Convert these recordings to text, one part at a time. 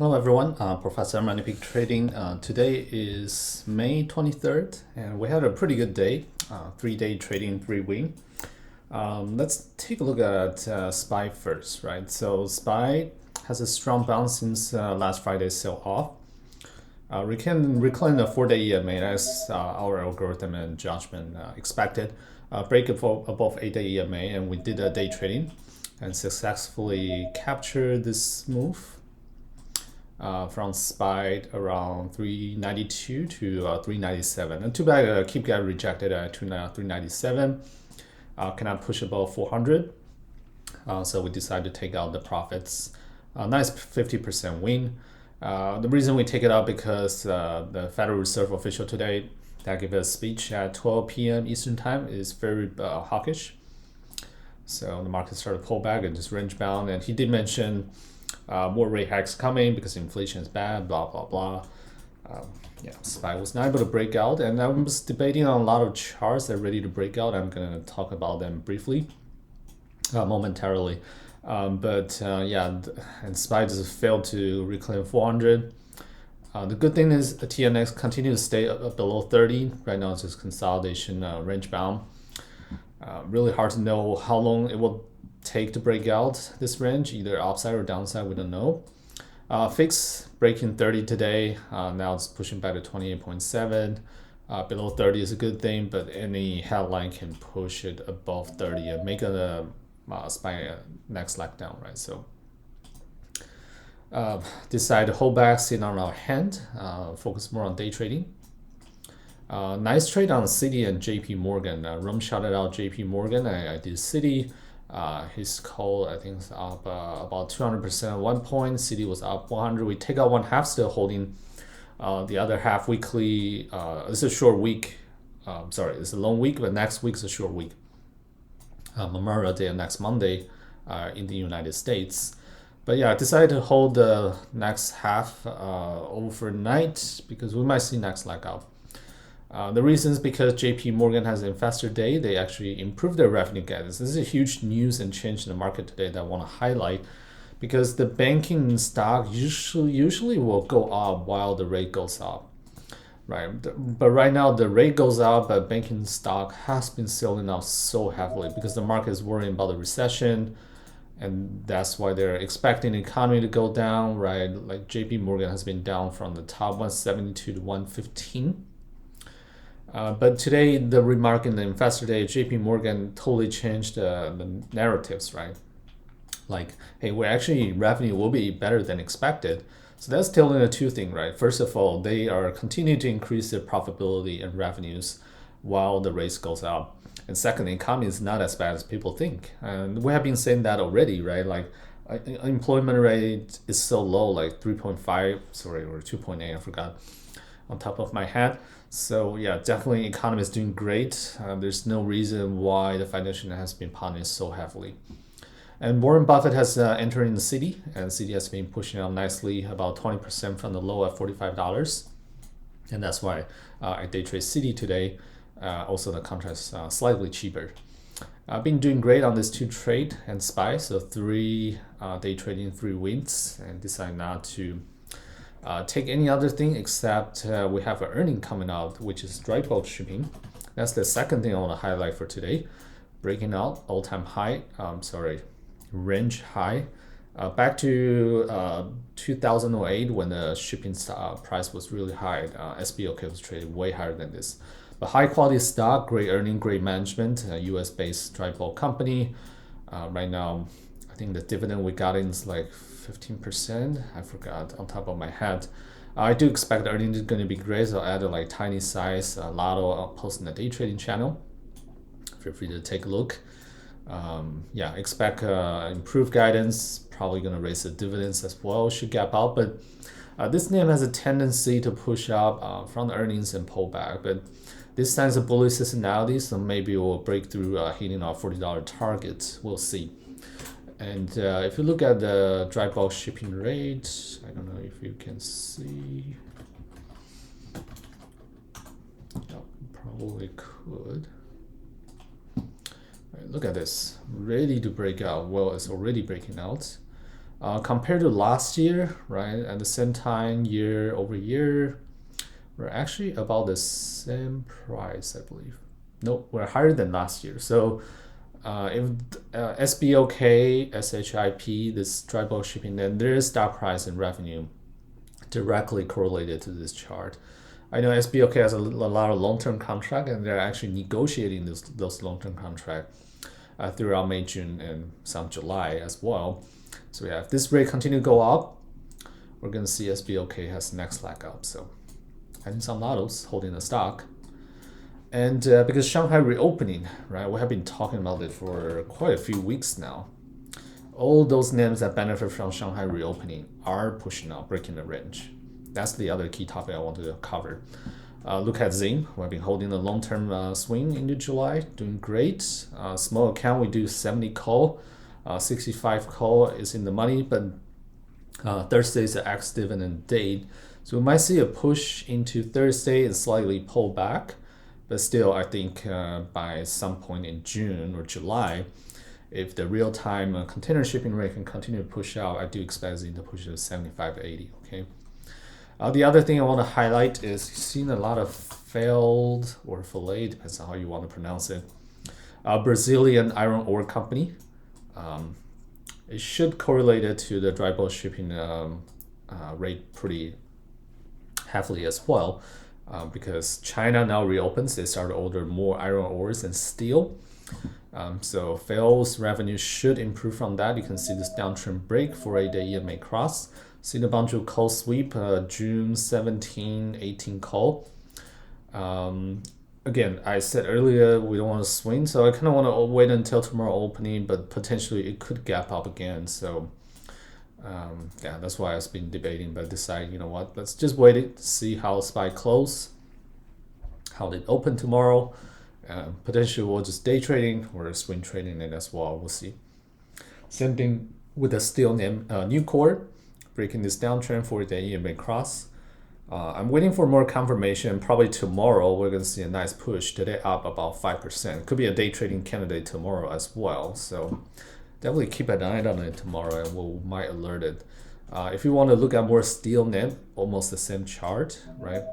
Hello everyone, Professor Moneypig Trading. Today is May 23rd and we had a pretty good day, 3-day trading, 3-win. Let's take a look at SPY first, right? So SPY has a strong bounce since last Friday's sell-off. We can reclaim the 4-day EMA as our algorithm and judgment expected. Break above 8-day EMA, and we did a day trading and successfully captured this move. From SPY around 392 to 397, and too bad keep get rejected at 397. Cannot push above 400, so we decided to take out the profits. Nice 50% win. The reason we take it out because the Federal Reserve official today that gave a speech at 12 p.m. Eastern time is very hawkish. So the market started to pull back and just range bound, and he did mention more rate hikes coming because inflation is bad, blah blah blah. SPY was not able to break out, and I was debating on a lot of charts that are ready to break out. I'm gonna talk about them briefly, momentarily. And SPY just failed to reclaim 400. The good thing is the TNX continues to stay up below 30. Right now it's just consolidation, range bound. Really hard to know how long it will take to break out this range, either upside or downside, we don't know. Fix breaking 30 today. Now it's pushing back to 28.7. Below 30 is a good thing, but any headline can push it above 30 and make it a SPY next leg down, right? So decide to hold back, sit on our hand, focus more on day trading. Nice trade on Citi and JP Morgan. Rum shouted out JP Morgan. I did Citi. His call, I think, is up about 200% at one point. Citi was up 100. We take out one half, still holding the other half weekly. It's a short week. It's a long week, but next week's a short week. Memorial Day and next Monday in the United States. But yeah, I decided to hold the next half overnight because we might see next leg out. The reason is because JP Morgan has Investor Day. They actually improved their revenue guidance. This is a huge news and change in the market today that I want to highlight, because the banking stock usually will go up while the rate goes up, right? But right now the rate goes up, but banking stock has been selling out so heavily because the market is worrying about the recession, and that's why they're expecting the economy to go down, right? Like JP Morgan has been down from the top 172 to 115. But today, the remark in the Investor Day, JP Morgan totally changed the narratives, right? Like, hey, revenue will be better than expected. So that's telling the two things, right? First of all, they are continuing to increase their profitability and revenues while the rates goes up. And second, the economy is not as bad as people think. And we have been saying that already, right? Like, unemployment rate is so low, like 3.5, or 2.8, I forgot, on top of my head. So yeah, definitely economy is doing great. There's no reason why the financial has been punished so heavily. And Warren Buffett has entered in the Citi, and Citi has been pushing out nicely, about 20% from the low at $45. And that's why I day trade Citi today. Also the contract is slightly cheaper. I've been doing great on this 2 trade and SPY, so 3 day trading, 3 wins, and decide not to take any other thing except we have an earning coming out, which is dry bulk shipping. That's the second thing I want to highlight for today. Breaking out all-time high, range high. Back to 2008 when the shipping price was really high. SBOK was traded way higher than this. But high quality stock, great earning, great management, US-based dry bulk company. Right now, I think the dividend we got in is like 15%. I forgot on top of my head. I do expect the earnings is going to be great, so I added like tiny size lotto. I'll post in the day trading channel. Feel free to take a look. Expect improved guidance. Probably going to raise the dividends as well. Should gap out, but this name has a tendency to push up from the earnings and pull back. But this time is a bullish seasonality, so maybe we'll break through hitting our $40 target. We'll see. And if you look at the dry bulk shipping rate, I don't know if you can see. No, probably could. Right, look at this, ready to break out. Well, it's already breaking out. Compared to last year, right, at the same time, year over year, we're actually about the same price, I believe. No, we're higher than last year. So if SBOK, SHIP, this dry bulk shipping, then their stock price and revenue directly correlated to this chart. I know SBOK has a lot of long-term contract, and they're actually negotiating those long-term contracts throughout May, June, and some July as well. So yeah, if this rate continue to go up, we're going to see SBOK has next leg up. So I think some models holding the stock. And because Shanghai reopening, right, we have been talking about it for quite a few weeks now. All those names that benefit from Shanghai reopening are pushing out, breaking the range. That's the other key topic I wanted to cover. Look at Zing. We've been holding a long-term swing into July, doing great. Small account, we do 70 call, 65 call is in the money, but Thursday is the ex-dividend date. So we might see a push into Thursday and slightly pull back. But still, I think by some point in June or July, if the real-time container shipping rate can continue to push out, I do expect Zing to push to 75 to 80, okay? The other thing I want to highlight is you've seen a lot of failed or fillet, depends on how you want to pronounce it, Brazilian iron ore company. It should correlate it to the dry bulk shipping rate pretty heavily as well. Because China now reopens, they start to order more iron ores and steel. So Fail's revenue should improve from that. You can see this downtrend break for a day EMA cross. Seen a bunch of call sweep, June 17, 18 call. Again, I said earlier we don't want to swing, so I kind of want to wait until tomorrow opening, but potentially it could gap up again. So yeah, that's why I've been debating, but decided, you know what, let's just wait it, see how SPY close, how they open tomorrow. Potentially we'll just day trading or swing trading it as well. We'll see. Same thing with the steel name Nucor, breaking this downtrend for the EMA cross. I'm waiting for more confirmation. Probably tomorrow we're going to see a nice push. Today up about 5%. Could be a day trading candidate tomorrow as well. So definitely keep an eye on it tomorrow, and we might alert it. If you want to look at more steel name, almost the same chart, right?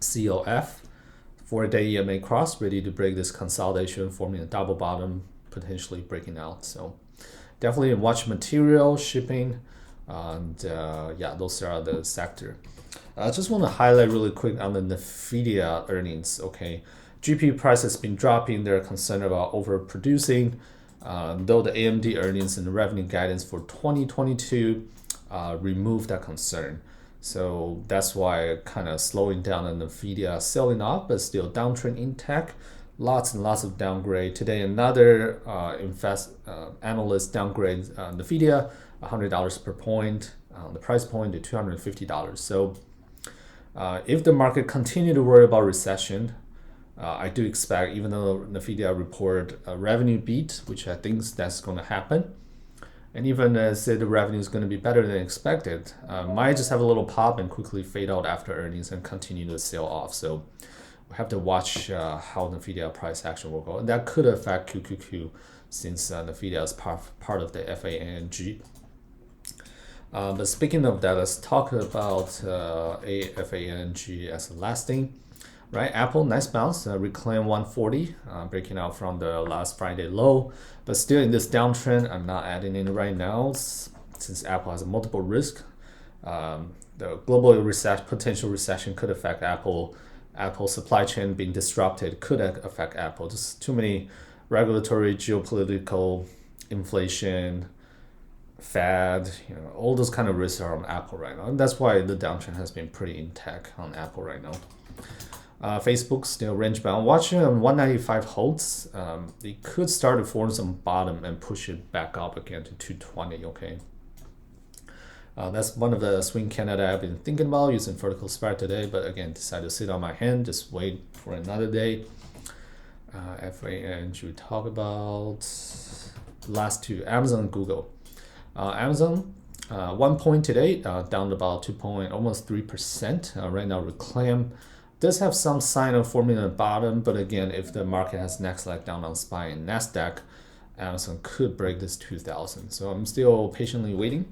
COF, 4-day EMA cross, ready to break this consolidation, forming a double bottom, potentially breaking out. So definitely watch material, shipping, and yeah, those are the sector. I just want to highlight really quick on the NVIDIA earnings. Okay, GPU price has been dropping. They're concerned about overproducing. Though the AMD earnings and the revenue guidance for 2022 removed that concern. So that's why kind of slowing down on NVIDIA selling off, but still downtrend in tech. Lots and lots of downgrade. Today, another analyst downgrade NVIDIA $100 per point, the price point to $250. So if the market continue to worry about recession, I do expect, even though NVIDIA report a revenue beat, which I think that's going to happen, and even say the revenue is going to be better than expected, might just have a little pop and quickly fade out after earnings and continue to sell off. So we have to watch how NVIDIA price action will go, and that could affect QQQ since NVIDIA is part of the FANG. But speaking of that, let's talk about FANG as a last thing. Right, Apple, nice bounce, reclaim 140, breaking out from the last Friday low, but still in this downtrend. I'm not adding in right now since Apple has a multiple risk. The global potential recession could affect Apple. Apple's supply chain being disrupted could affect Apple. Just too many regulatory, geopolitical, inflation, Fed, all those kind of risks are on Apple right now, and that's why the downtrend has been pretty intact on Apple right now. Facebook still range bound. Watching 195 holds, they could start to form some bottom and push it back up again to 220. Okay, that's one of the swing candidate I've been thinking about using vertical spread today, but again decided to sit on my hand, just wait for another day. FANG we talk about last two, Amazon and Google. Amazon 1 point today, down about 2 point, almost 3%. Right now reclaim does have some sign of forming a bottom, but again, if the market has next leg down on SPY and NASDAQ, Amazon could break this 2,000. So I'm still patiently waiting.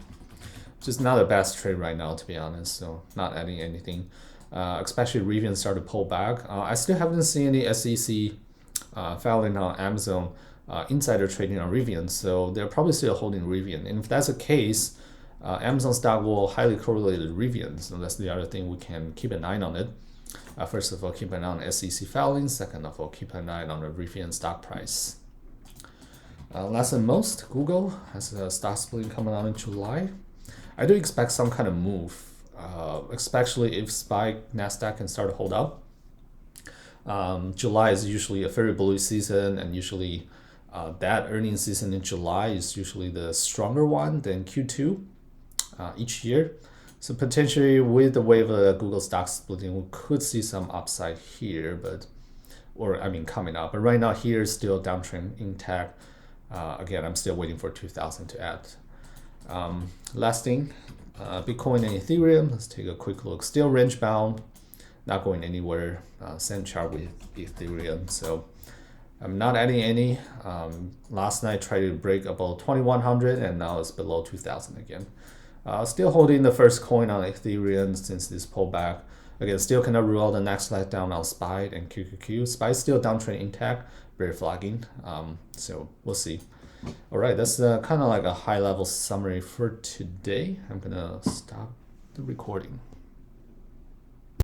Just not the best trade right now, to be honest. So not adding anything. Especially Rivian started to pull back. I still haven't seen any SEC filing on Amazon insider trading on Rivian, so they're probably still holding Rivian. And if that's the case, Amazon stock will highly correlate with Rivian. So that's the other thing we can keep an eye on it. First of all, keep an eye on SEC filings. Second of all, keep an eye on the Rivian stock price. Last and most, Google has a stock split coming out in July. I do expect some kind of move, especially if SPY NASDAQ can start to hold up. July is usually a very bullish season, and usually that earnings season in July is usually the stronger one than Q2 each year. So potentially with the wave of Google stock splitting, we could see some upside here, coming up. But right now here is still downtrend intact. Again, I'm still waiting for 2,000 to add. Last thing, Bitcoin and Ethereum. Let's take a quick look. Still range bound, not going anywhere. Same chart with Ethereum. So I'm not adding any. Last night tried to break about 2,100 and now it's below 2,000 again. Still holding the first coin on Ethereum since this pullback. Again, still cannot rule out the next leg down on SPY and QQQ. SPY is still downtrend intact, very flagging. So we'll see. All right, that's kind of like a high level summary for today. I'm gonna stop the recording.